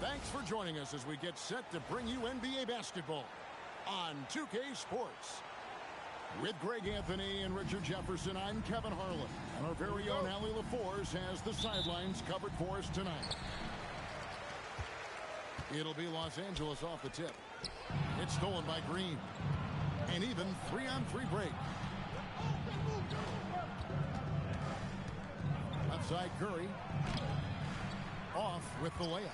Thanks for joining us as we get set to bring you NBA basketball on 2K Sports. With Greg Anthony and Richard Jefferson, I'm Kevin Harlan. And our very own Allie LaForce has the sidelines covered for us tonight. It'll be Los Angeles off the tip. It's stolen by Green. An even 3-on-3 break. Left side Curry. Off with the layup.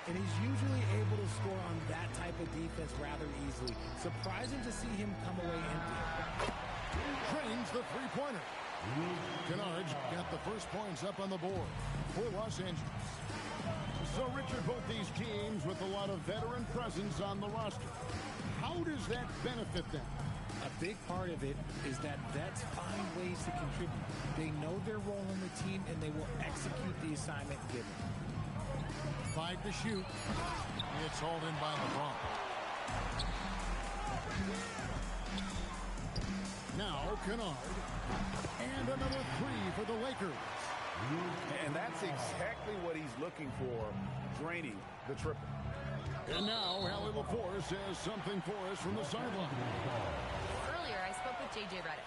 And he's usually able to score on that type of defense rather easily. Surprising to see him come away empty. Drains the three-pointer. Kennard got the first points up on the board for Los Angeles. So, Richard, both these teams with a lot of veteran presence on the roster. How does that benefit them? A big part of it is that vets find ways to contribute. They know their role in the team, and they will execute the assignment given. 5 to shoot. It's hauled in by LeBron. Now Kennard. And another 3 for the Lakers. And that's exactly what he's looking for, draining the triple. And now Allie LaForce has something for us from the sideline. Earlier, I spoke with J.J. Redick.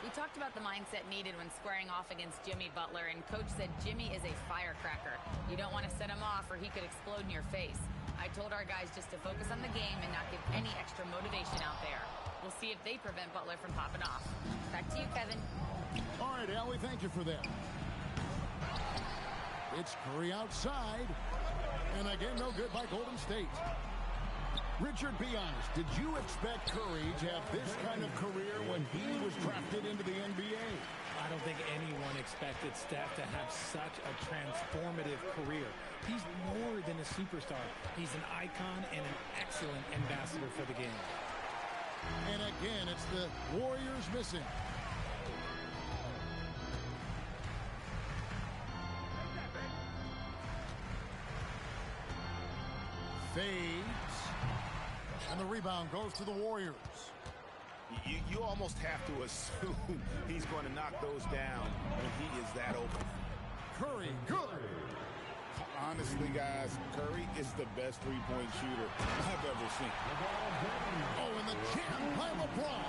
We talked about the mindset needed when squaring off against Jimmy Butler, and Coach said Jimmy is a firecracker. You don't want to set him off or he could explode in your face. I told our guys just to focus on the game and not give any extra motivation out there. We'll see if they prevent Butler from popping off. Back to you, Kevin. All right, Allie, thank you for that. It's Curry outside. And again, no good by Golden State. Richard, be honest. Did you expect Curry to have this kind of career when he was drafted into the NBA? I don't think anyone expected Steph to have such a transformative career. He's more than a superstar. He's an icon and an excellent ambassador for the game. And again, it's the Warriors missing. Fades. And the rebound goes to the Warriors. You almost have to assume he's going to knock those down when he is that open. Curry, good. Honestly, guys, Curry is the best three-point shooter I've ever seen. Oh, and the jam by LeBron.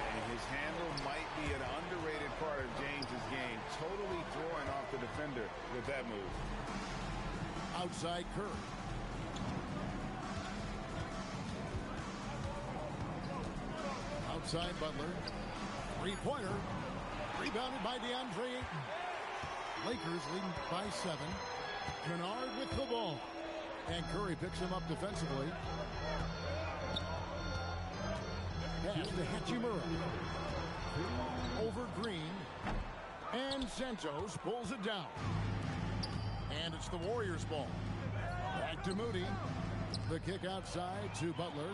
And his handle might be an underrated part of James's game, totally throwing off the defender with that move. Outside Curry. Outside Butler. Three-pointer. Rebounded by DeAndre Ayton. Lakers leading by 7. Kennard with the ball. And Curry picks him up defensively. Pass to Hachimura. Over Green. And Santos pulls it down. And it's the Warriors' ball. Back to Moody. The kick outside to Butler.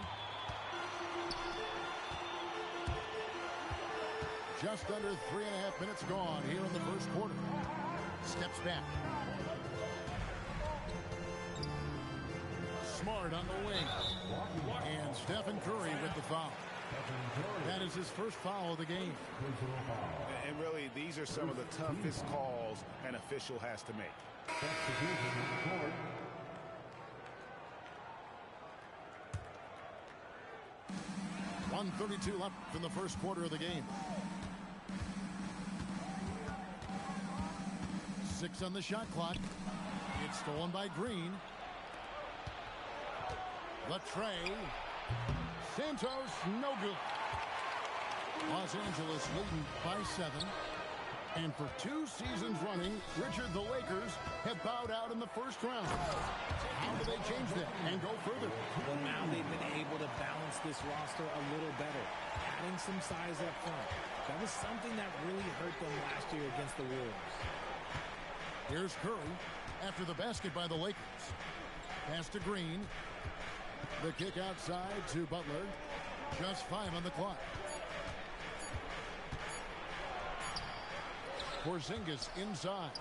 Just under 3.5 minutes gone here in the first quarter. Steps back. Smart on the wing. And Stephen Curry with the foul. That is his first foul of the game. And really, these are some of the toughest calls an official has to make. 1:32 left in the first quarter of the game. 6 on the shot clock. It's stolen by Green. Latrey. Santos, no good. Los Angeles leading by 7. And for 2 seasons running, Richard, the Lakers have bowed out in the first round. How do they change that and go further? Well, now they've been able to balance this roster a little better, adding some size up front. That was something that really hurt them last year against the Wolves. Here's Curry after the basket by the Lakers. Pass to Green. The kick outside to Butler. Just 5 on the clock. Porzingis inside.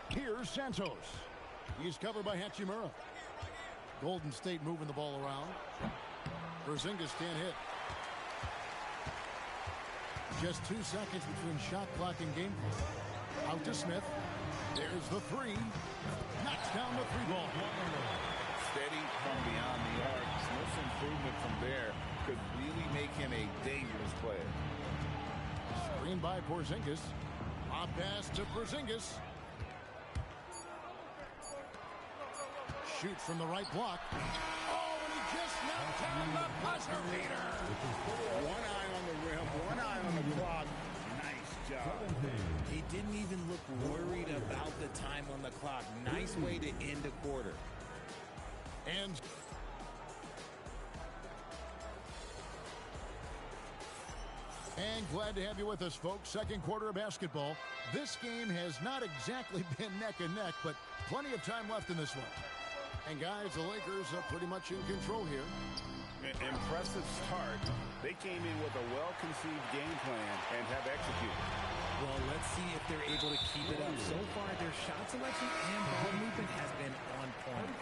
Here's Santos. He's covered by Hachimura. Golden State moving the ball around. Porzingis can't hit. Just 2 seconds between shot clock and game clock. Out to Smith. There's the three. Knocks down the three ball. Steady from beyond the arc. Smith's improvement from there could really make him a dangerous player. Screen by Porzingis. Pop pass to Porzingis. Shoots from the right block. Oh, and he just knocked down the buzzer beater. One eye on the rim, one eye on the clock. Nice job. He didn't even look worried about the time on the clock. Nice way to end a quarter. And glad to have you with us, folks. Second quarter of basketball. This game has not exactly been neck and neck, but plenty of time left in this one. And guys, the Lakers are pretty much in control here. Impressive start. They came in with a well-conceived game plan and have executed. Well, let's see if they're able to keep it up. So far, their shot selection and ball movement has been on point.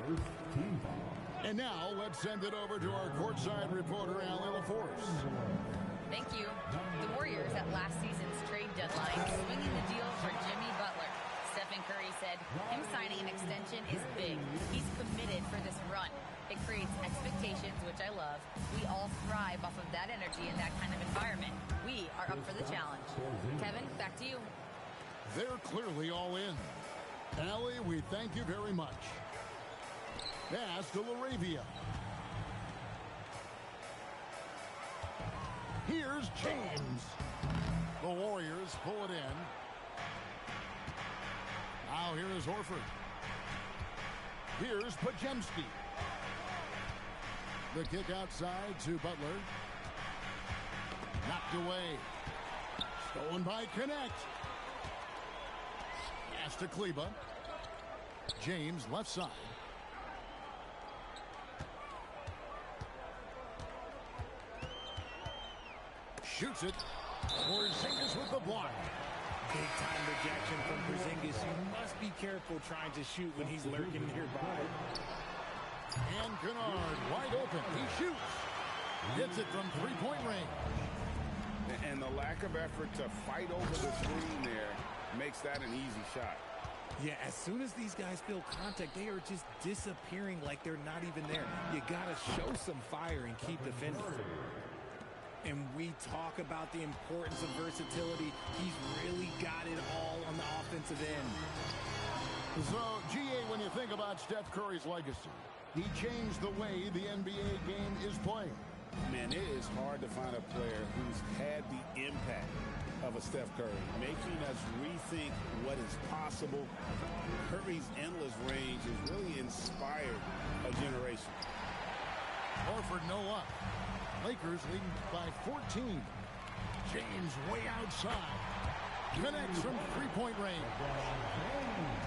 First team foul. And now, let's send it over to our courtside reporter, Allie LaForce. Thank you. The Warriors at last season's trade deadline swinging the deal for Jimmy Butler. Stephen Curry said him signing an extension is big. He's committed for this run. It creates expectations, which I love. We all thrive off of that energy and that kind of environment. We are up for the challenge. Kevin, back to you. They're clearly all in. Allie, we thank you very much. Pass to LaRavia. Here's James. The Warriors pull it in. Now here is Horford. Here's Podziemski. The kick outside to Butler. Knocked away. Stolen by Connect. Pass to Kleba. James left side. Shoots it. Porzingis with the block. Big time rejection from Porzingis. You must be careful trying to shoot when he's lurking nearby. And Kennard wide open. He shoots. Hits it from three-point range. And the lack of effort to fight over the screen there makes that an easy shot. Yeah, as soon as these guys feel contact, they are just disappearing like they're not even there. You got to show some fire and keep defending. And we talk about the importance of versatility. He's really got it all on the offensive end. So, GA, when you think about Steph Curry's legacy, he changed the way the NBA game is played. Man, it is hard to find a player who's had the impact of a Steph Curry, making us rethink what is possible. Curry's endless range has really inspired a generation. Horford no up. Lakers leading by 14. James way outside. Connects from three-point range.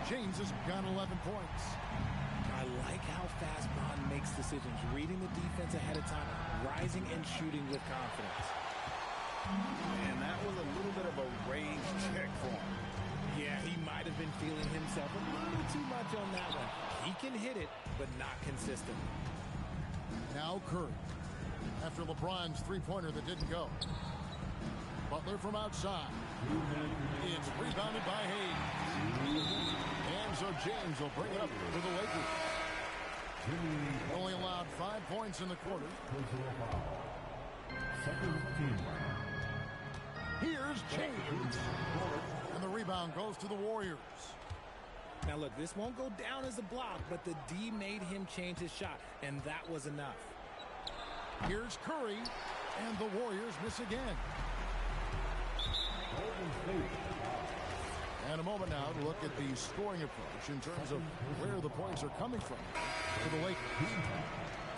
James has got 11 points. I like how fast Bond makes decisions, reading the defense ahead of time, rising and shooting with confidence. And that was a little bit of a range check for him. Yeah, he might have been feeling himself a little too much on that one. He can hit it, but not consistent. Now Curry. After LeBron's three-pointer that didn't go. Butler from outside. It's rebounded by Hayes. And so James will bring it up to the Lakers. Only allowed 5 points in the quarter. Second team. Here's James. And the rebound goes to the Warriors. Now look, this won't go down as a block, but the D made him change his shot, and that was enough. Here's Curry, and the Warriors miss again. And a moment now to look at the scoring approach in terms of where the points are coming from for the Lakers.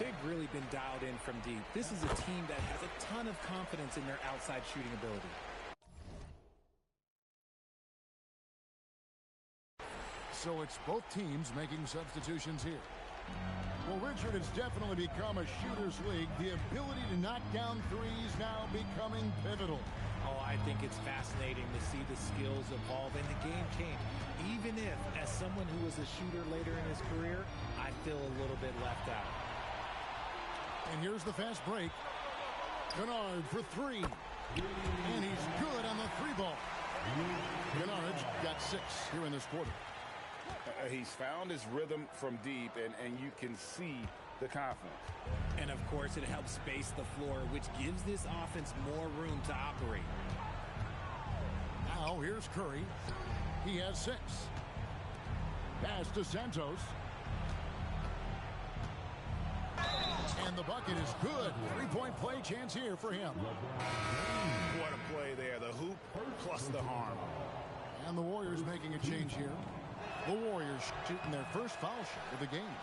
They've really been dialed in from deep. This is a team that has a ton of confidence in their outside shooting ability. So it's both teams making substitutions here. Well, Richard, it's definitely become a shooter's league. The ability to knock down threes now becoming pivotal. Oh, I think it's fascinating to see the skills evolve and the game change. Even if, as someone who was a shooter later in his career, I feel a little bit left out. And here's the fast break. Kennard for three. And he's good on the three ball. Kennard got 6 here in this quarter. He's found his rhythm from deep, and you can see the confidence. And, of course, it helps space the floor, which gives this offense more room to operate. Now, here's Curry. He has 6. Pass to Santos. And the bucket is good. 3-point play chance here for him. What a play there. The hoop plus the harm. And the Warriors making a change here. The Warriors shooting their first foul shot of the game.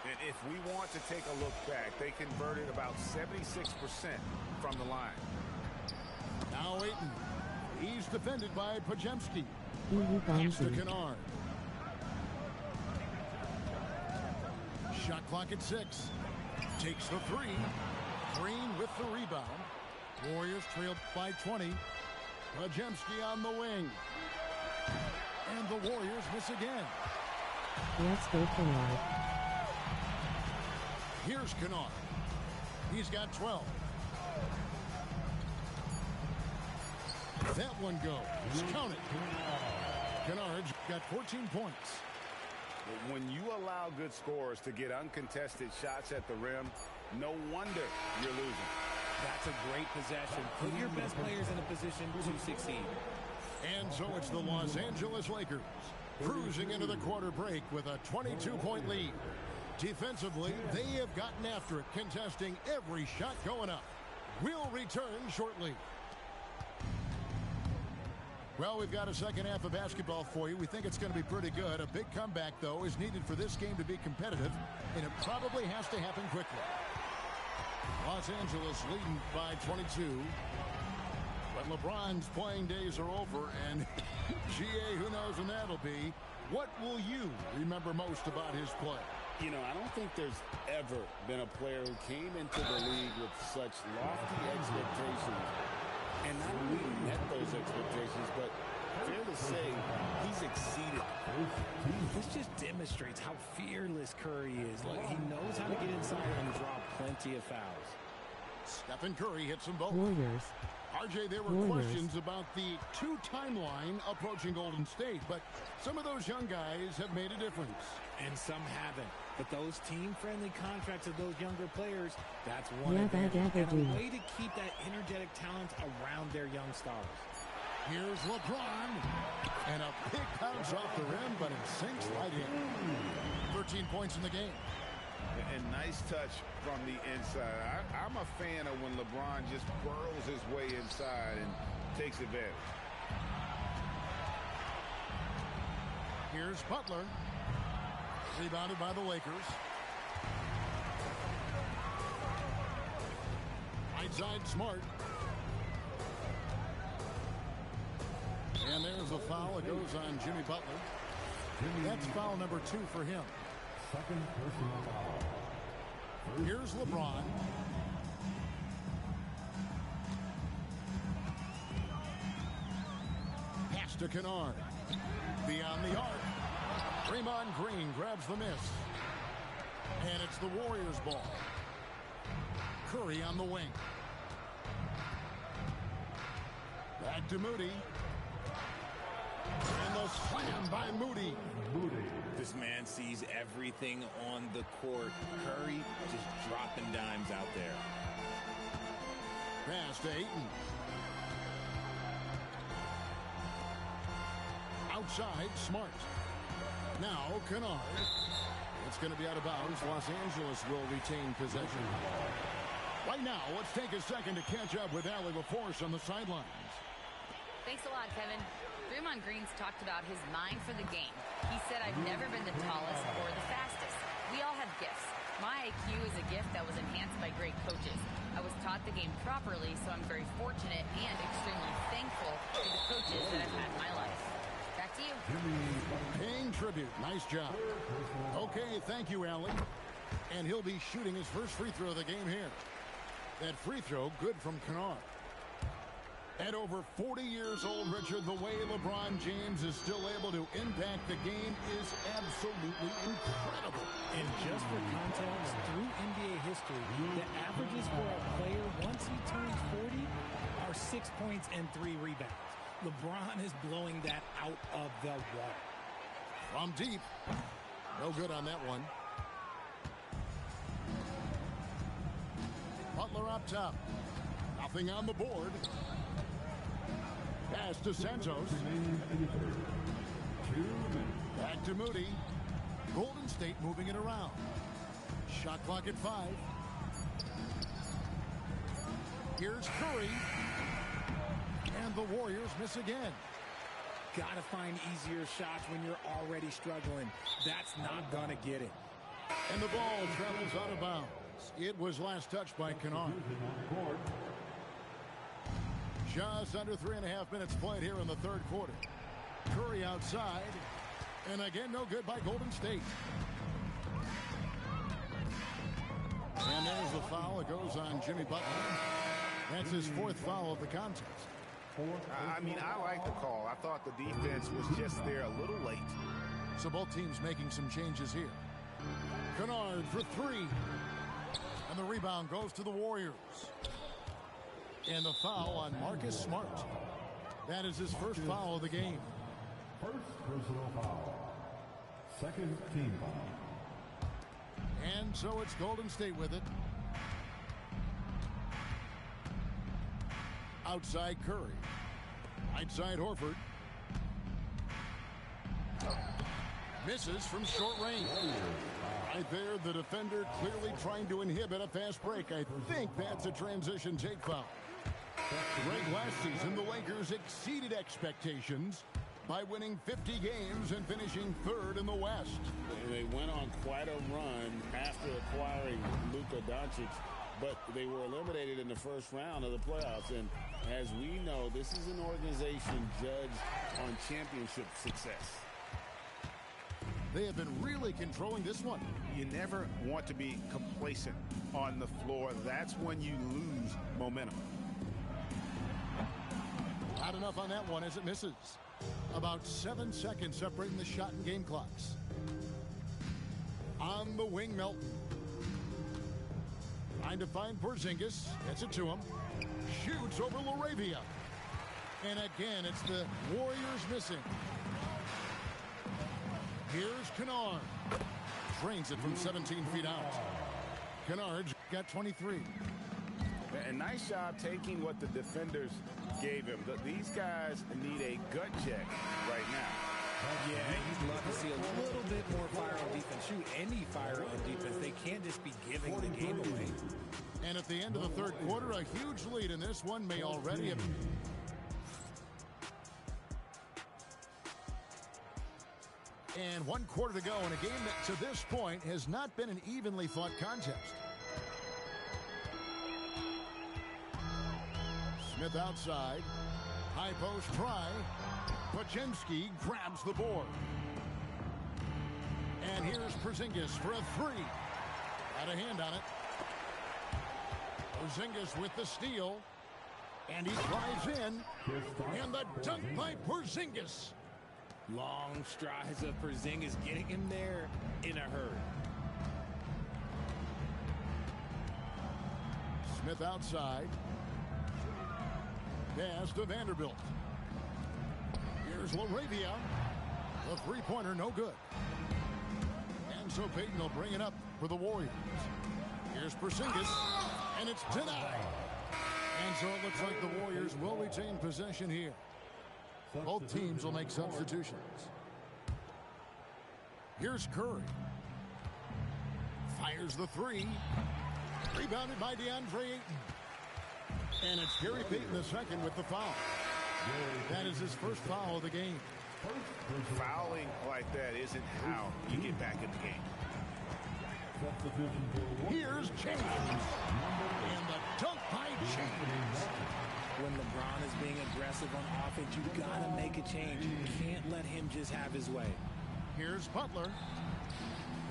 And if we want to take a look back, they converted about 76% from the line. Now Ayton. He's defended by Podziemski. Pass to Kennard. Shot clock at 6. Takes the 3. Green with the rebound. Warriors trailed by 20. Podziemski on the wing. And the Warriors miss again. Let's go Kennard. Here's Kennard. He's got 12. That one goes. Count it. Kennard's got 14 points. When you allow good scorers to get uncontested shots at the rim, no wonder you're losing. That's a great possession. Put your best players in a position to succeed. And so it's the Los Angeles Lakers cruising into the quarter break with a 22-point lead. Defensively, they have gotten after it, contesting every shot going up. We'll return shortly. Well, we've got a second half of basketball for you. We think it's going to be pretty good. A big comeback, though, is needed for this game to be competitive, and it probably has to happen quickly. Los Angeles leading by 22. But LeBron's playing days are over, and GA, who knows when that'll be. What will you remember most about his play? You know, I don't think there's ever been a player who came into the league with such lofty expectations and not only met those expectations, but fair to say, he's exceeded. This just demonstrates how fearless Curry is. Like, he knows how to get inside and draw plenty of fouls. Stephen Curry hits them both. Warriors. RJ, there were questions about the 2 timeline approaching Golden State, but some of those young guys have made a difference. And some haven't. But those team-friendly contracts of those younger players, that's one Yeah, of them. that And do. a way to keep that energetic talent around their young stars. Here's LeBron. And a big bounce off the rim, but it sinks right in. 13 points in the game. And nice touch from the inside. I'm a fan of when LeBron just burrows his way inside and takes advantage. Here's Butler. Rebounded by the Lakers. Right side, Smart. And there's a foul. It goes on Jimmy Butler. That's foul number 2 for him. Second personal foul. Here's LeBron. Pass to Kennard. Beyond the arc. Draymond Green grabs the miss. And it's the Warriors' ball. Curry on the wing. Back to Moody. And the slam by Moody. This man sees everything on the court. Curry just dropping dimes out there. Pass to Ayton. Outside, Smart. Now, Kennard. It's going to be out of bounds. Los Angeles will retain possession. Right now, let's take a second to catch up with Allie LaForce on the sidelines. Thanks a lot, Kevin. Draymond Green's talked about his mind for the game. He said, I've never been the tallest or the fastest. We all have gifts. My IQ is a gift that was enhanced by great coaches. I was taught the game properly, so I'm very fortunate and extremely thankful to the coaches that I've had in my life. Back to you. Paying tribute. Nice job. Okay, thank you, Allie. And he'll be shooting his first free throw of the game here. That free throw, good from Kennard. At over 40 years old, Richard, the way LeBron James is still able to impact the game is absolutely incredible. And just for context, through NBA history, the averages for a player once he turns 40 are 6 points and 3 rebounds. LeBron is blowing that out of the water. From deep. No good on that one. Butler up top. Nothing on the board. Pass to Santos. Back to Moody. Golden State moving it around. Shot clock at 5. Here's Curry. And the Warriors miss again. Gotta find easier shots when you're already struggling. That's not gonna get it. And the ball travels out of bounds. It was last touched by Kennard. Just under 3.5 minutes played here in the third quarter. Curry outside. And again, no good by Golden State. And there's the foul. It goes on Jimmy Butler. That's his 4th foul of the contest. I mean, I like the call. I thought the defense was just there a little late. So both teams making some changes here. Kennard for 3. And the rebound goes to the Warriors. And the foul on Marcus Smart. That is his first foul of the game. First personal foul. Second team foul. And so it's Golden State with it. Outside Curry. Outside Horford. Misses from short range. Right there, the defender clearly trying to inhibit a fast break. I think that's a transition take foul. Great last season, the Lakers exceeded expectations by winning 50 games and finishing 3rd in the West. They went on quite a run after acquiring Luka Doncic, but they were eliminated in the first round of the playoffs. And as we know, this is an organization judged on championship success. They have been really controlling this one. You never want to be complacent on the floor. That's when you lose momentum. Not enough on that one as it misses. About 7 seconds separating the shot and game clocks. On the wing, Melton. Trying to find Porzingis. Gets it to him. Shoots over LaRavia. And again, it's the Warriors missing. Here's Kennard. Drains it from 17 feet out. Kennard's got 23. A nice job taking what the defenders gave him. These guys need a gut check right now. Yeah, you'd love to see a little bit more fire on defense. Shoot, any fire on defense. They can't just be giving the game away. And at the end of the third quarter, a huge lead in this one may already have... And 1 quarter to go in a game that to this point has not been an evenly fought contest. Smith outside. High post try. Podziemski grabs the board. And here's Porzingis for a 3. Had a hand on it. Porzingis with the steal. And he drives in. And the dunk by Porzingis. Long strides of Porzingis getting him there in a hurry. Smith outside. Pass to Vanderbilt. Here's LaRavia. The three-pointer no good. And so Payton will bring it up for the Warriors. Here's Porzingis. And it's denied. And so it looks like the Warriors will retain possession here. Both teams will make substitutions. Here's Curry. Fires the 3. Rebounded by DeAndre Ayton. And it's Gary Payton II with the foul. That is his first foul of the game. Fouling like that isn't how you get back in the game. Here's James. And the dunk by James. When LeBron is being aggressive on offense, you gotta make a change. You can't let him just have his way. Here's Butler.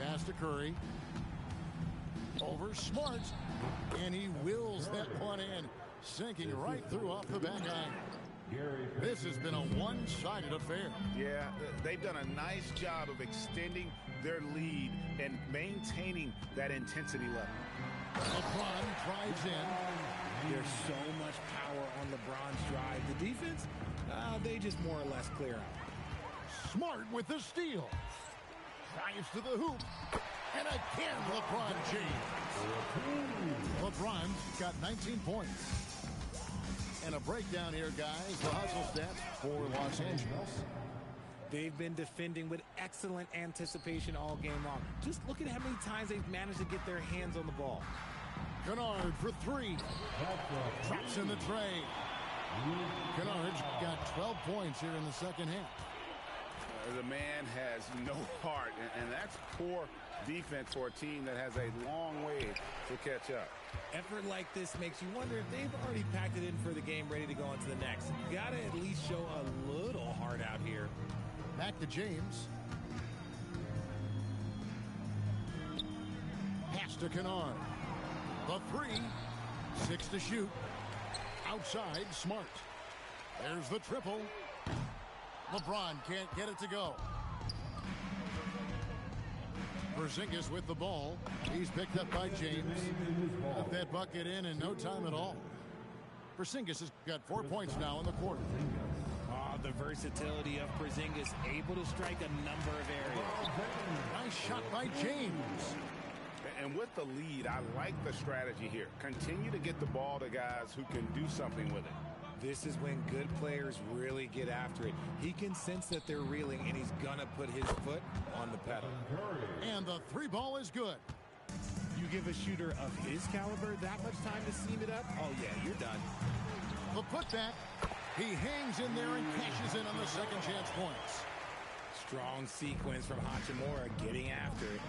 Pass to Curry. Over Smart. And he wills that one in. Sinking right through off the back iron. This has been a one-sided affair. Yeah, they've done a nice job of extending their lead and maintaining that intensity level. LeBron drives in. There's so much power on LeBron's drive. The defense, they just more or less clear out. Smart with the steal. Drives to the hoop. And again, LeBron James. LeBron's got 19 points. And a breakdown here, guys. The hustle stats for Los Angeles. They've been defending with excellent anticipation all game long. Just look at how many times they've managed to get their hands on the ball. Kennard for three. Drops in the tray. Kennard's got 12 points here in the second half. The man has no heart, and that's poor defense for a team that has a long way to catch up. Effort like this makes you wonder if they've already packed it in for the game ready to go on to the next. You got to at least show a little heart out here. Back to James. Pass to Kennard. The three. 6 to shoot. Outside, Smart. There's the triple. LeBron can't get it to go. Porzingis with the ball. He's picked up by James. Got that bucket in no time at all. Porzingis has got 4 points now in the quarter. The versatility of Porzingis, able to strike a number of areas. Nice shot by James. And with the lead, I like the strategy here. Continue to get the ball to guys who can do something with it. This is when good players really get after it. He can sense that they're reeling, and he's going to put his foot on the pedal. And the three ball is good. You give a shooter of his caliber that much time to seam it up? Oh, yeah, you're done. The putback. He hangs in there and cashes in on the second chance points. Strong sequence from Hachimura getting after it.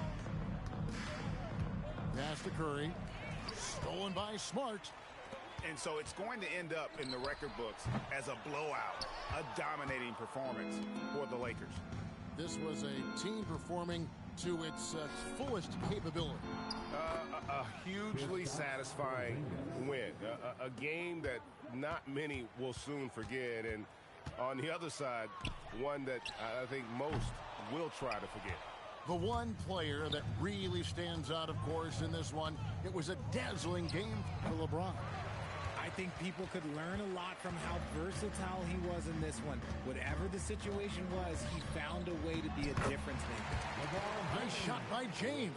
Pass to Curry. Stolen by Smart. And so it's going to end up in the record books as a blowout, a dominating performance for the Lakers. This was a team performing to its fullest capability. A hugely satisfying win. A game that not many will soon forget. And on the other side, one that I think most will try to forget. The one player that really stands out, of course, in this one, it was a dazzling game for LeBron. I think people could learn a lot from how versatile he was in this one. Whatever the situation was, he found a way to be a difference maker. Nice shot by James.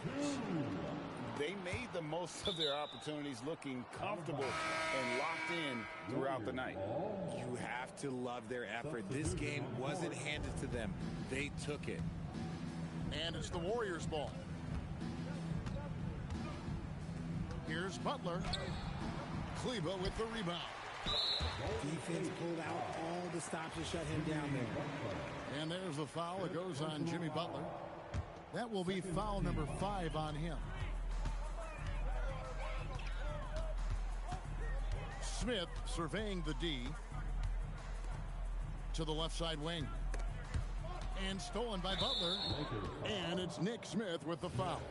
They made the most of their opportunities, looking comfortable and locked in throughout the night. You have to love their effort. This game wasn't handed to them. They took it. And it's the Warriors' ball. Here's Butler. Kleber with the rebound. Defense pulled out all the stops to shut him down there. And there's the foul. It goes on Jimmy Butler. That will be foul number 5 on him. Smith surveying the D to the left side wing. And stolen by Butler. And it's Nick Smith with the foul.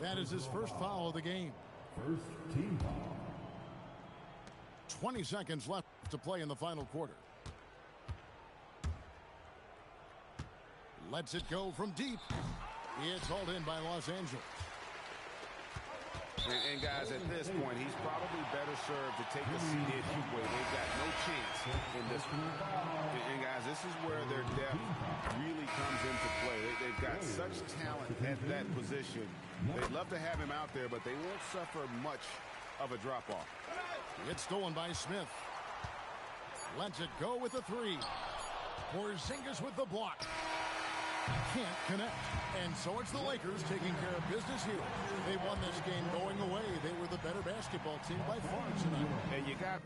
That is his first foul of the game. First team foul. 20 seconds left to play in the final quarter. Lets it go from deep. It's hauled in by Los Angeles. And guys, at this point, he's probably better served to take a seat at Fuquay. They've got no chance in this one. And guys, this is where their depth really comes into play. They've got such talent at that position. They'd love to have him out there, but they won't suffer much of a drop-off. It's stolen by Smith. Lets it go with the three. Porzingis with the block. Can't connect. And so it's the Lakers taking care of business here. They won this game going away. They were the better basketball team by far tonight. And you got...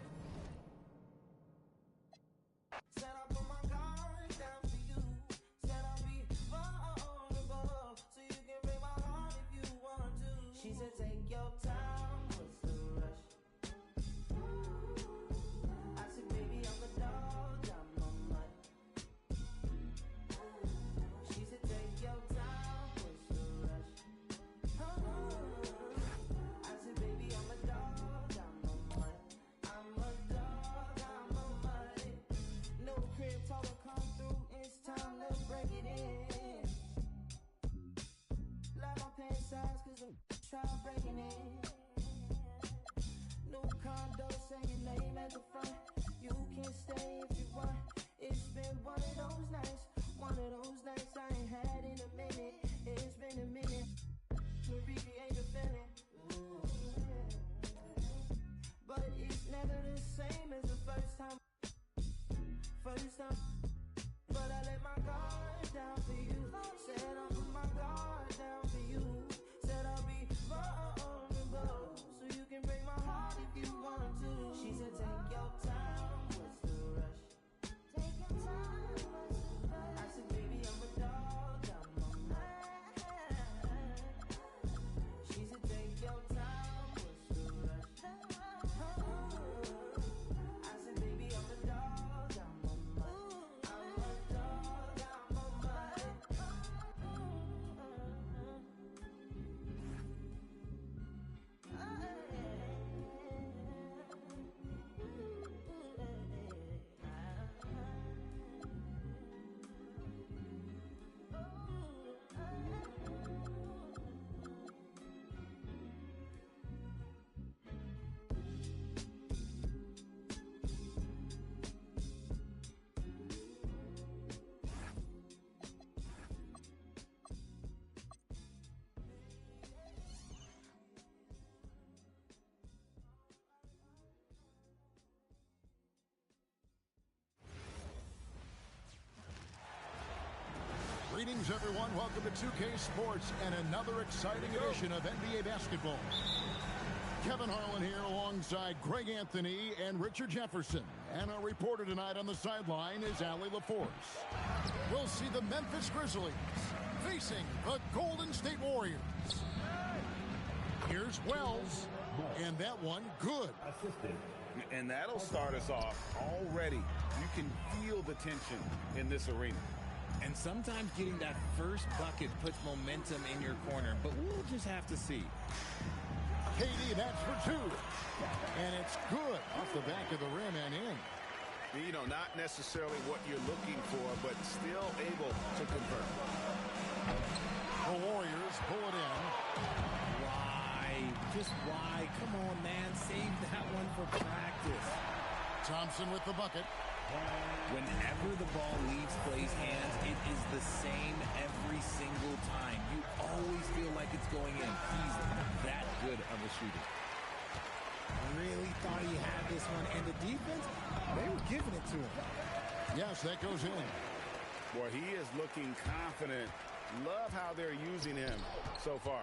Try breaking it. No condo, say your name at the front. You can stay if you want. It's been one of those nights I ain't had in a minute. It's been a minute to recreate the feeling. But it's never the same as the first time. But I let my guard down for you. Said I'll put my guard down for you. Said I'll be vulnerable, so you can break my heart if you want to. She said take your time, what's the rush? Take your time, what's the rush? I said baby I'm a dog, I'm a man. She said take your time, what's the rush? I said baby I'm a dog, I'm a man. Greetings, everyone. Welcome to 2K Sports and another exciting edition of NBA basketball. Kevin Harlan here alongside Greg Anthony and Richard Jefferson. And our reporter tonight on the sideline is Allie LaForce. We'll see the Memphis Grizzlies facing the Golden State Warriors. Here's Wells, and that one good. And that'll start us off already. You can feel the tension in this arena. And sometimes getting that first bucket puts momentum in your corner, but we'll just have to see. KD, that's for two. And it's good off the back of the rim and in. You know, not necessarily what you're looking for, but still able to convert. The Warriors pull it in. Why? Just why? Come on, man. Save that one for practice. Thompson with the bucket. Whenever the ball leaves Clay's hands, it is the same every single time. You always feel like it's going in. He's that good of a shooter. Really thought he had this one, and the defense, they were giving it to him. Yes, that goes in. Boy, he is looking confident. Love how they're using him so far.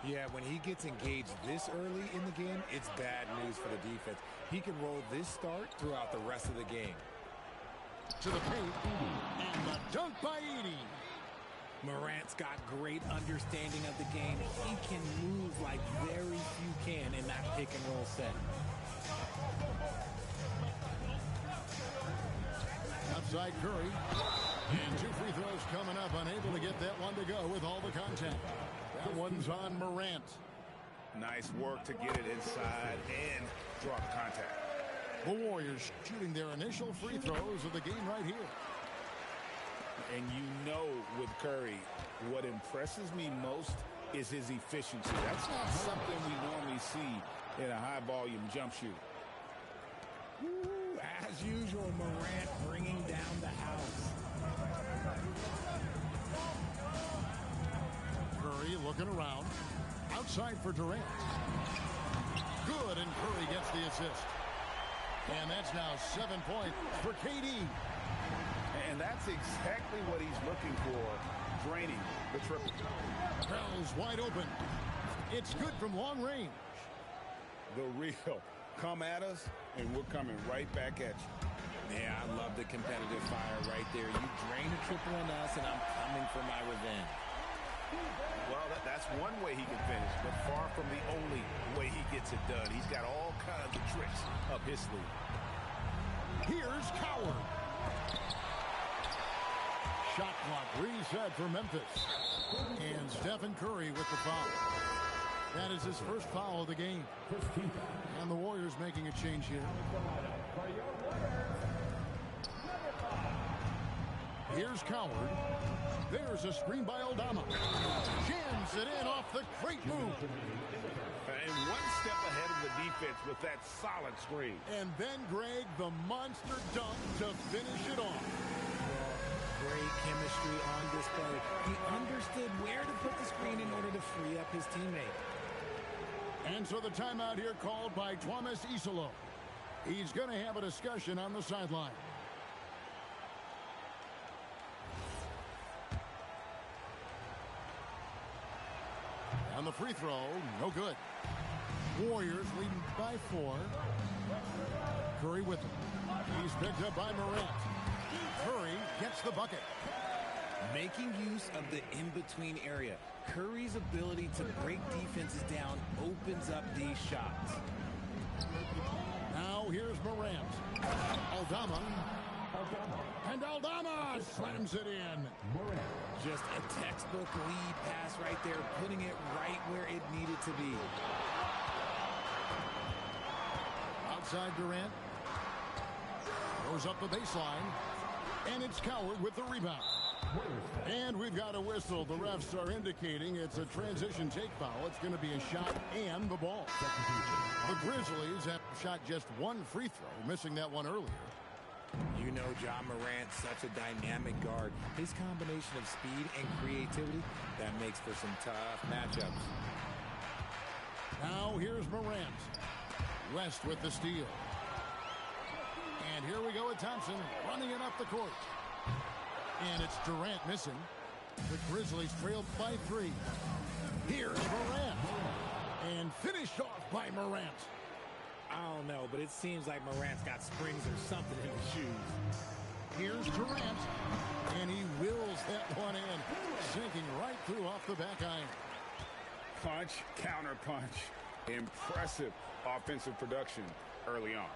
Yeah, when he gets engaged this early in the game, it's bad news for the defense. He can roll this start throughout the rest of the game. To the paint, and the dunk by Edey. Morant's got great understanding of the game. He can move like very few can in that pick and roll set. Outside Curry. And two free throws coming up. Unable to get that one to go with all the contact. That one's on Morant. Nice work to get it inside and draw the contact. The Warriors shooting their initial free throws of the game right here. And you know with Curry, what impresses me most is his efficiency. That's not something we normally see in a high-volume jump shoot. Ooh, as usual, Morant bringing down the house. Curry looking around. Outside for Durant. Good, and Curry gets the assist. And that's now 7 points for KD. And that's exactly what he's looking for, draining the triple. Bell's wide open. It's good from long range. The real come at us, and we're coming right back at you. Yeah, I love the competitive fire right there. You drain a triple on us, and I'm coming for my revenge. Well, that's one way he can finish, but far from the only way he gets it done. He's got all kinds of tricks up his sleeve. Here's Coward. Shot clock reset for Memphis. And Stephen Curry with the foul. That is his first foul of the game. And the Warriors making a change here. Here's Coward. There's a screen by Aldama. Jams it in off the great move. And one step ahead of the defense with that solid screen. And then, Greg, the monster dunk to finish it off. Great chemistry on display. He understood where to put the screen in order to free up his teammate. And so the timeout here called by Thomas Isolo. He's going to have a discussion on the sideline. On the free throw, no good. Warriors leading by 4. Curry with him. He's picked up by Morant. Curry gets the bucket. Making use of the in-between area. Curry's ability to break defenses down opens up these shots. Now here's Morant. Aldama. And Aldama slams it in. Just a textbook lead pass right there, putting it right where it needed to be. Outside Durant. Goes up the baseline. And it's Coward with the rebound. And we've got a whistle. The refs are indicating it's a transition take foul. It's going to be a shot and the ball. The Grizzlies have shot just one free throw, missing that one earlier. You know Ja Morant, such a dynamic guard. His combination of speed and creativity, that makes for some tough matchups. Now here's Morant. West with the steal. And here we go with Thompson running it up the court. And it's Durant missing. The Grizzlies trailed by 3. Here's Morant. And finished off by Morant. I don't know, but it seems like Morant's got springs or something in his shoes. Here's Durant. And he wills that one in. Sinking right through off the back iron. Punch, counter punch. Impressive offensive production early on.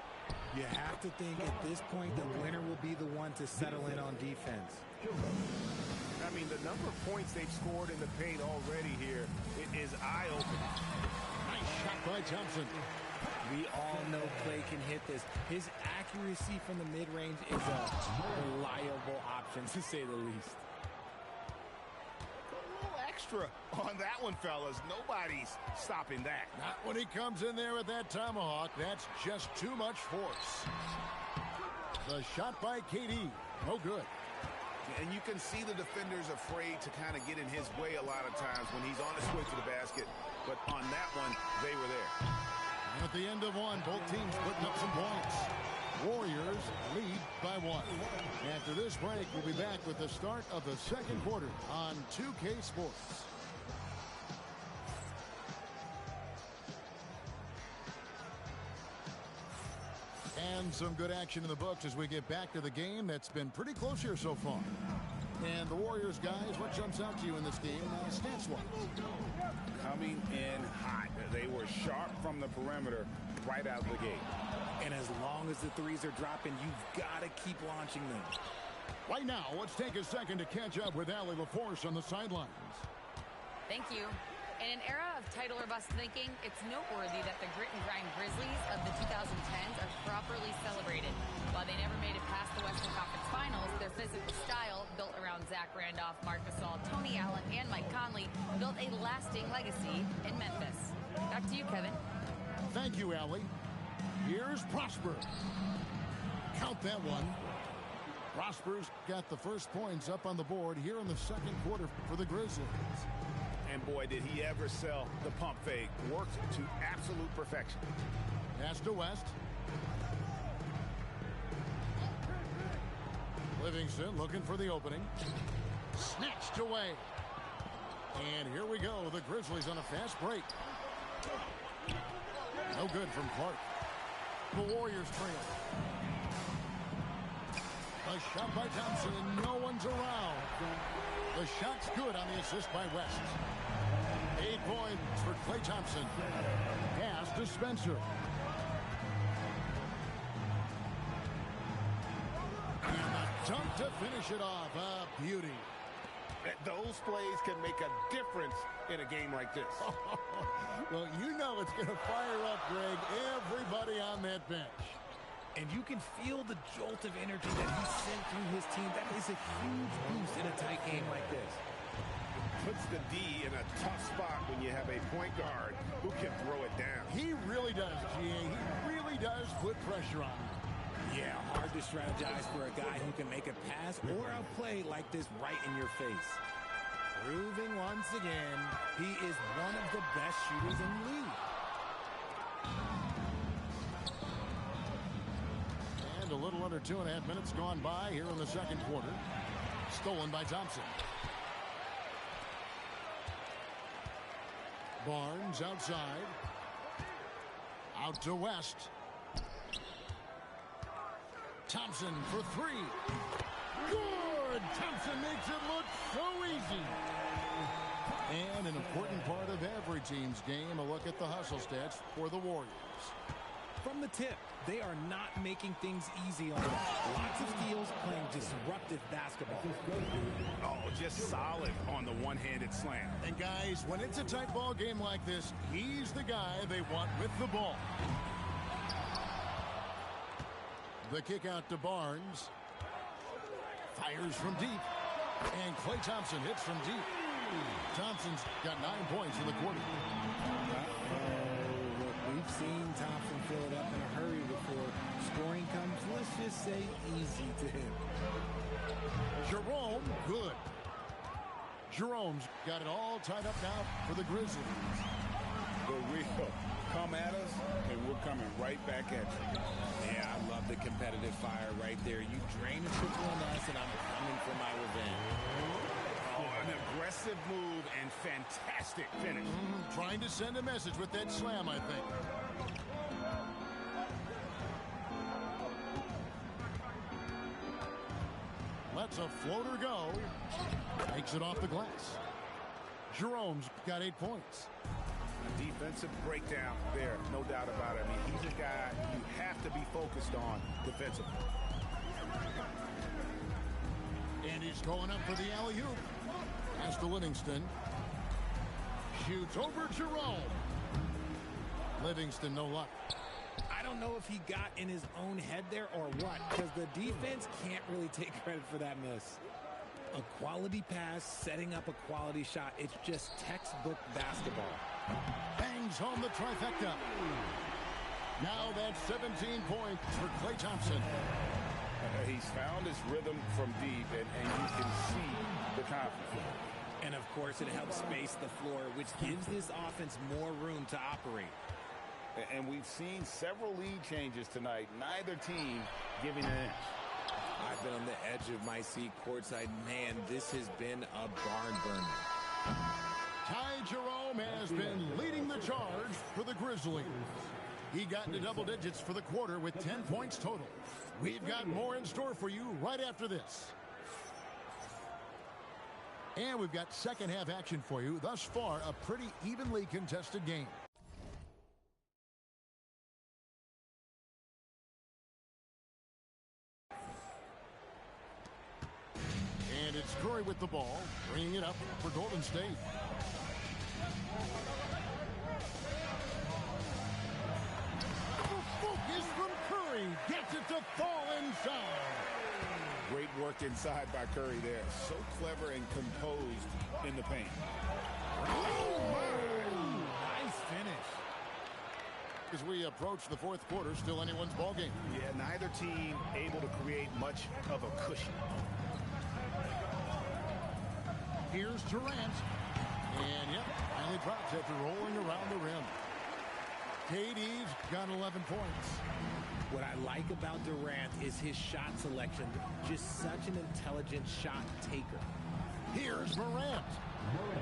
You have to think at this point the winner will be the one to settle in on defense. I mean, the number of points they've scored in the paint already here, it is eye-opening. Nice shot by Thompson. We all know Klay can hit this. His accuracy from the mid-range is a reliable option, to say the least. A little extra on that one, fellas. Nobody's stopping that. Not when he comes in there with that tomahawk. That's just too much force. The shot by KD. No good. And you can see the defenders afraid to kind of get in his way a lot of times when he's on his way to the basket. But on that one, they were there. And at the end of one, both teams putting up some points. Warriors lead by 1. After this break, we'll be back with the start of the second quarter on 2K Sports. And some good action in the books as we get back to the game that's been pretty close here so far. And the Warriors, guys, what jumps out to you in this game stats-wise? Coming in hot. They were sharp from the perimeter right out of the gate. And as long as the threes are dropping, you've got to keep launching them. Right now, let's take a second to catch up with Allie LaForce on the sidelines. Thank you. In an era of title or bust thinking, it's noteworthy that the grit and grind Grizzlies of the 2010s are properly celebrated. While they never made it past the Western Conference Finals, their physical style, built around Zach Randolph, Marc Gasol, Tony Allen, and Mike Conley, built a lasting legacy in Memphis. Back to you, Kevin. Thank you, Allie. Here's Prosper. Count that one. Prosper's got the first points up on the board here in the second quarter for the Grizzlies. And boy, did he ever sell the pump fake. Worked to absolute perfection. Pass to West. Livingston looking for the opening. Snatched away. And here we go. The Grizzlies on a fast break. No good from Clark. The Warriors trail. A shot by Thompson, and no one's around. The shot's good on the assist by West. 8 points for Klay Thompson. Pass to Spencer. And the dunk to finish it off. A beauty. Those plays can make a difference in a game like this. Well, you know it's going to fire up, Greg, everybody on that bench. And you can feel the jolt of energy that he sent through his team. That is a huge boost in a tight game like this. Puts the D in a tough spot when you have a point guard who can throw it down. He really does, GA. He really does put pressure on him. Yeah, hard to strategize for a guy who can make a pass or a play like this right in your face. Proving once again, he is one of the best shooters in the league. And a little under 2.5 minutes gone by here in the second quarter. Stolen by Thompson. Barnes outside. Out to West. Thompson for three. Good! Thompson makes it look so easy. And an important part of every team's game, a look at the hustle stats for the Warriors. From the tip, they are not making things easy on them. Lots of steals, playing disruptive basketball. Oh, just solid on the one-handed slam. And guys, when it's a tight ball game like this, he's the guy they want with the ball. The kick out to Barnes. Fires from deep. And Klay Thompson hits from deep. Thompson's got 9 points in the quarter. Look, we've seen Thompson fill it up in a hurry before. Scoring comes, let's just say, easy to him. Jerome, good. Jerome's got it all tied up now for the Grizzlies. The real come at us, and we're coming right back at you. Yeah, I love the competitive fire right there. You drain a triple on us, and I'm coming for my revenge. Oh, an aggressive move and fantastic finish. Trying to send a message with that slam, I think. Lets a floater go. Takes it off the glass. Jerome's got 8 points. Defensive breakdown there, no doubt about it. I mean, he's a guy you have to be focused on defensively. And he's going up for the alley-oop. Pass to Livingston. Shoots over Jerome. Livingston, no luck. I don't know if he got in his own head there or what, because the defense can't really take credit for that miss. A quality pass, setting up a quality shot. It's just textbook basketball. Bangs home the trifecta. Now that's 17 points for Klay Thompson. He's found his rhythm from deep, and you can see the confidence. And, of course, it helps space the floor, which gives this offense more room to operate. And we've seen several lead changes tonight. Neither team giving an inch. I've been on the edge of my seat courtside. Man, this has been a barn burner. Ty Jerome has been leading the charge for the Grizzlies. He got into double digits for the quarter with 10 points total. We've got more in store for you right after this. And we've got second half action for you. Thus far, a pretty evenly contested game. And it's Curry with the ball, bringing it up for Golden State. The focus from Curry gets it to fall inside. Great work inside by Curry there. So clever and composed in the paint. Oh, my. Nice finish. As we approach the fourth quarter, still anyone's ball game. Yeah, neither team able to create much of a cushion. Here's Durant. And, yep, finally drops after rolling around the rim. KD's got 11 points. What I like about Durant is his shot selection. Just such an intelligent shot taker. Here's Morant.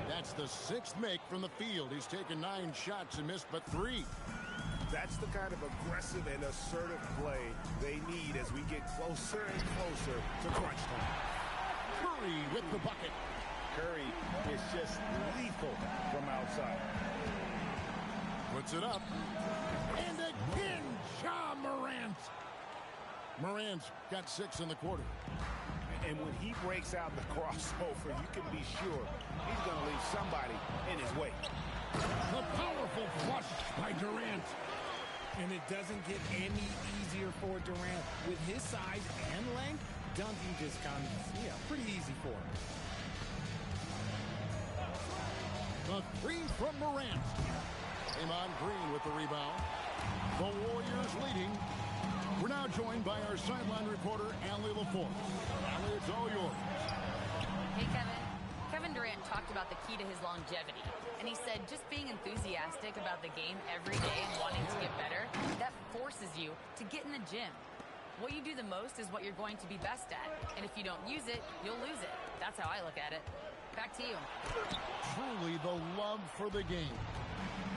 That's the sixth make from the field. He's taken 9 shots and missed but 3. That's the kind of aggressive and assertive play they need as we get closer and closer to crunch time. Curry with the bucket. Curry is just lethal from outside. Puts it up. And again, Ja Morant. Morant's got 6 in the quarter. And when he breaks out the crossover, you can be sure he's going to leave somebody in his way. The powerful flush by Durant. And it doesn't get any easier for Durant. With his size and length, dunking just comes, pretty easy for him. The three from Morant. Draymond Green with the rebound. The Warriors leading. We're now joined by our sideline reporter, Allie LaForce. Allie, it's all yours. Hey, Kevin. Kevin Durant talked about the key to his longevity. And he said just being enthusiastic about the game every day and wanting to get better, that forces you to get in the gym. What you do the most is what you're going to be best at. And if you don't use it, you'll lose it. That's how I look at it. Back to you. Truly the love for the game.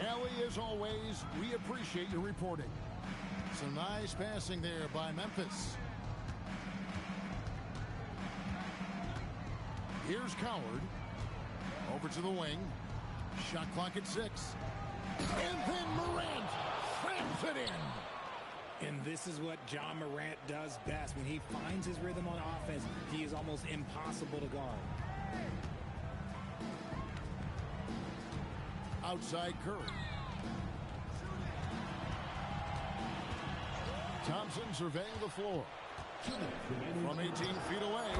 Allie, as always, we appreciate your reporting. Some nice passing there by Memphis. Here's Coward. Over to the wing. Shot clock at 6. And then Morant slams it in. And this is what John Morant does best. When he finds his rhythm on offense, he is almost impossible to guard. Outside Curry. Thompson surveying the floor. From 18 feet away.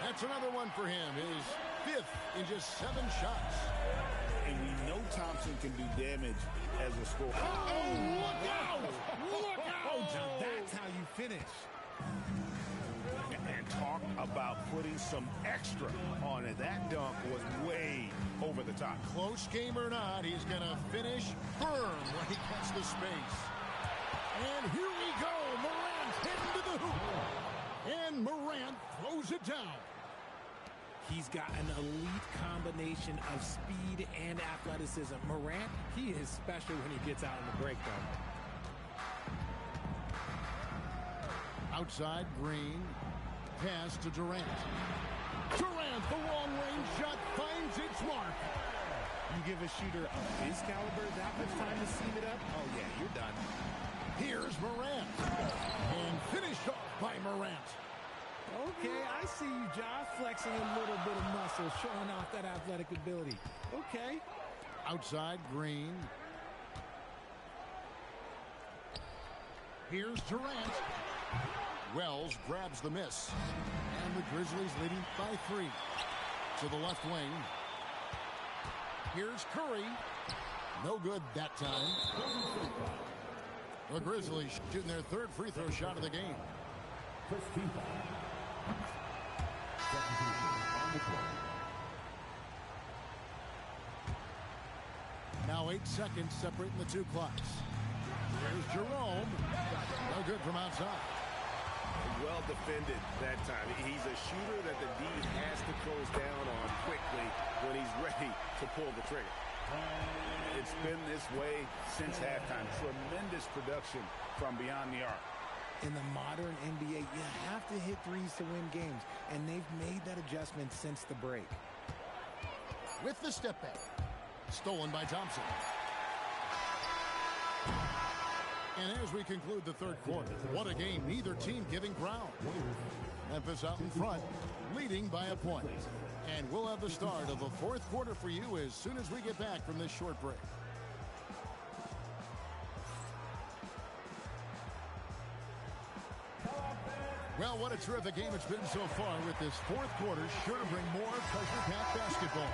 That's another one for him. His 5th in just 7 shots. And we know Thompson can do damage as a scorer. Oh, look out! Look out! Now that's how you finish. And talk about putting some extra on it. That dunk was way over the top. Close game or not, he's going to finish firm when he gets the space. And here we go. Morant heading to the hoop. And Morant throws it down. He's got an elite combination of speed and athleticism. Morant, he is special when he gets out in the break, though. Outside, Green. Pass to Durant. Durant, the long-range shot finds its mark. You give a shooter of his caliber that much time to seam it up, oh yeah, you're done. Here's Morant. And finished off by Morant. Okay, I see you, Josh, flexing a little bit of muscle, showing off that athletic ability. Okay. Outside, Green. Here's Durant. Wells grabs the miss. And the Grizzlies leading by 3. To the left wing. Here's Curry. No good that time. The Grizzlies shooting their 3rd free throw shot of the game. Now 8 seconds separating the 2 clocks. There's Jerome. No good from outside. Well defended that time. He's a shooter that the D has to close down on quickly when he's ready to pull the trigger. It's been this way since halftime. Tremendous production from beyond the arc. In the modern NBA, you have to hit threes to win games, and they've made that adjustment since the break. With the step back. Stolen by Thompson. And as we conclude the 3rd quarter, what a game. Neither team giving ground. Memphis out in front, leading by a point. And we'll have the start of the 4th quarter for you as soon as we get back from this short break. Well, what a terrific game it's been so far, with this 4th quarter sure to bring more pressure-packed basketball.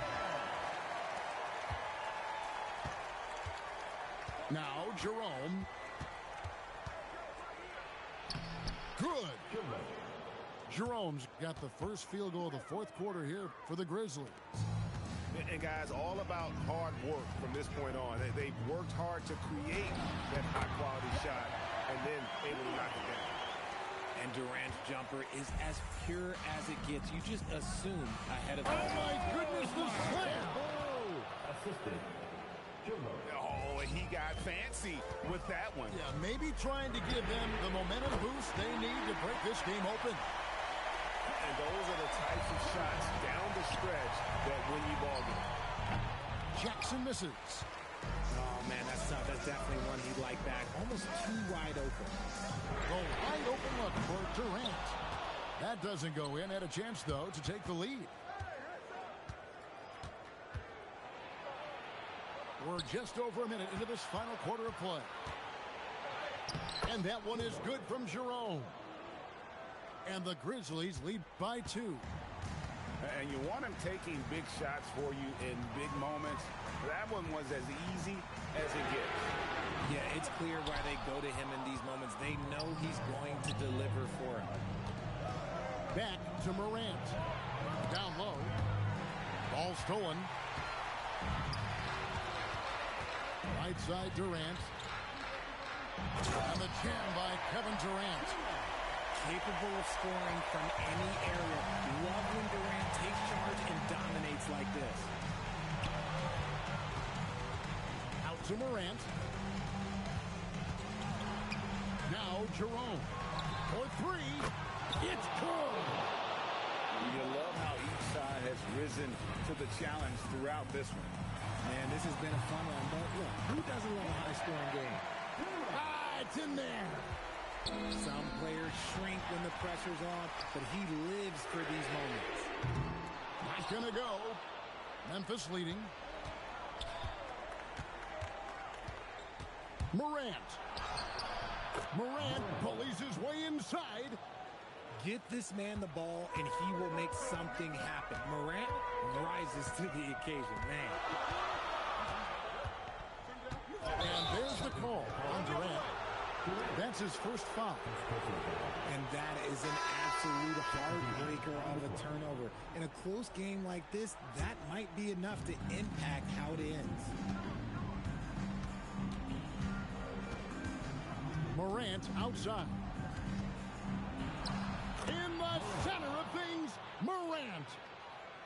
Now, Jerome. Good. Jerome's got the first field goal of the 4th quarter here for the Grizzlies. And guys, all about hard work from this point on. They've worked hard to create that high-quality shot and then able to knock it down. And Durant's jumper is as pure as it gets. You just assume ahead of Oh, my goodness, the slam! Oh, and he got fancy with that one. Yeah, maybe trying to give them the momentum boost they need to break this game open. And those are the types of shots down the stretch that win you ball game. Jackson misses. Oh, man, that's tough. That's definitely one he'd like back. Almost too wide open. The wide open look for Durant. That doesn't go in. Had a chance, though, to take the lead. We're just over a minute into this final quarter of play. And that one is good from Jerome. And the Grizzlies lead by 2. And you want him taking big shots for you in big moments. That one was as easy as it gets. Yeah, it's clear why they go to him in these moments. They know he's going to deliver for him. Back to Morant. Down low. Ball stolen. Right side Durant. And the jam by Kevin Durant. Capable of scoring from any area. Love when Durant takes charge and dominates like this. Out to Morant. Now Jerome. For 3. It's good. You love how each side has risen to the challenge throughout this one. Man, this has been a fun one. But look, who doesn't love a high-scoring game? It's in there. Some players shrink when the pressure's on, but he lives for these moments. Not gonna go. Memphis leading. Morant. Morant bullies his way inside. Get this man the ball, and he will make something happen. Morant rises to the occasion, man. And there's the call on Durant. That's his first foul. And that is an absolute heartbreaker of a turnover. In a close game like this, that might be enough to impact how it ends. Morant outside. In the center of things, Morant.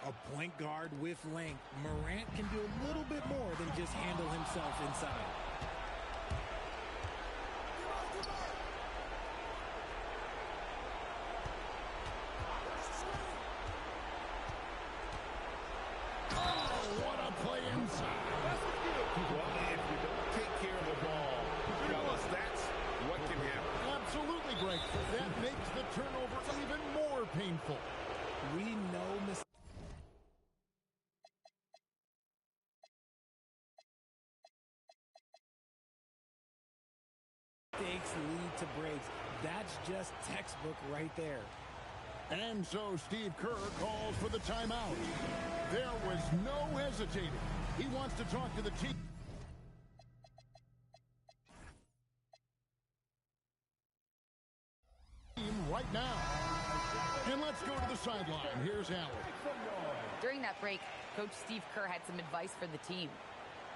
A point guard with length. Morant can do a little bit more than just handle himself inside. That makes the turnover even more painful. We know mistakes lead to breaks. That's just textbook right there. And so Steve Kerr calls for the timeout. There was no hesitating. He wants to talk to the team. Right now. And let's go to the sideline. Here's Allen. During that break, Coach Steve Kerr had some advice for the team.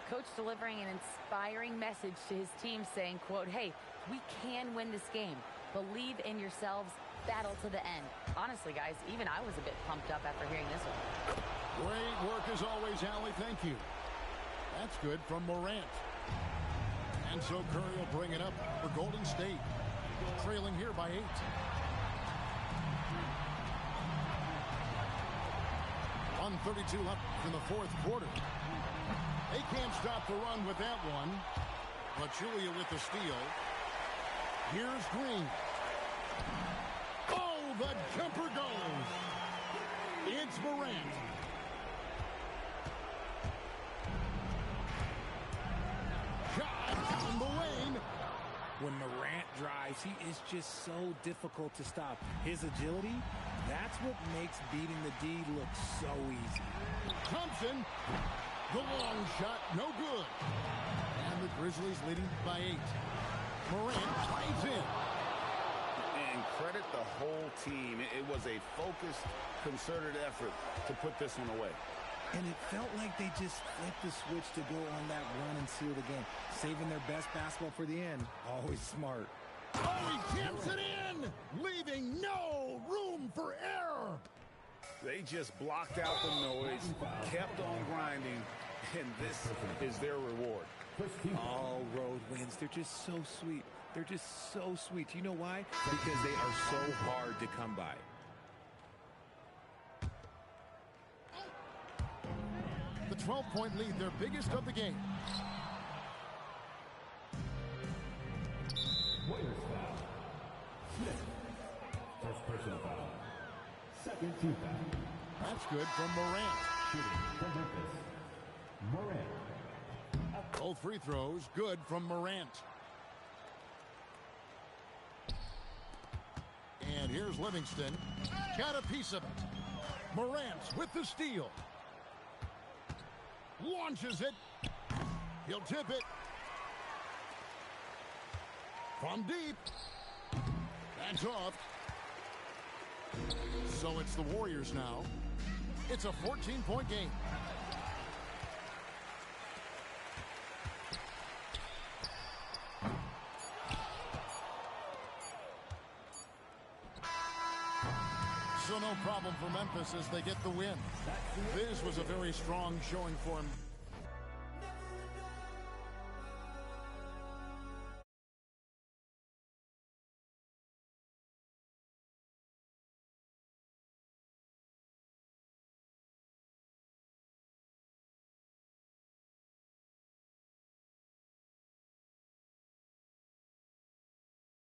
Coach delivering an inspiring message to his team saying, quote, "Hey, we can win this game. Believe in yourselves. Battle to the end." Honestly, guys, even I was a bit pumped up after hearing this one. Great work as always, Allie. Thank you. That's good from Morant. And so Curry will bring it up for Golden State. Trailing here by 8. .132 left in the fourth quarter. They can't stop the run with that one. But Julia with the steal. Here's Green. Oh, the jumper goes. It's Morant. Shot on the lane. When Morant drives, he is just so difficult to stop. His agility, that's what makes beating the D look so easy. Thompson, the long shot, no good. And the Grizzlies leading by 8. Morant drives in. And credit the whole team. It was a focused, concerted effort to put this one away. And it felt like they just flipped the switch to go on that run and seal the game. Saving their best basketball for the end. Always smart. Oh, he jams it in, leaving no room for error. They just blocked out the noise, kept on grinding, and this is their reward. All road wins. They're just so sweet. They're just so sweet. You know why? Because they are so hard to come by. The 12-point lead, their biggest of the game. Warriors foul. Smith. First personal foul. Second team foul. That's good from Morant. Shooting from Memphis. Morant. Both free throws good from Morant. Here's Livingston. Got a piece of it. Morant with the steal. Launches it. He'll tip it. From deep. That's off. So it's the Warriors now. It's a 14-point game. So no problem for Memphis as they get the win. This was a very strong showing for him.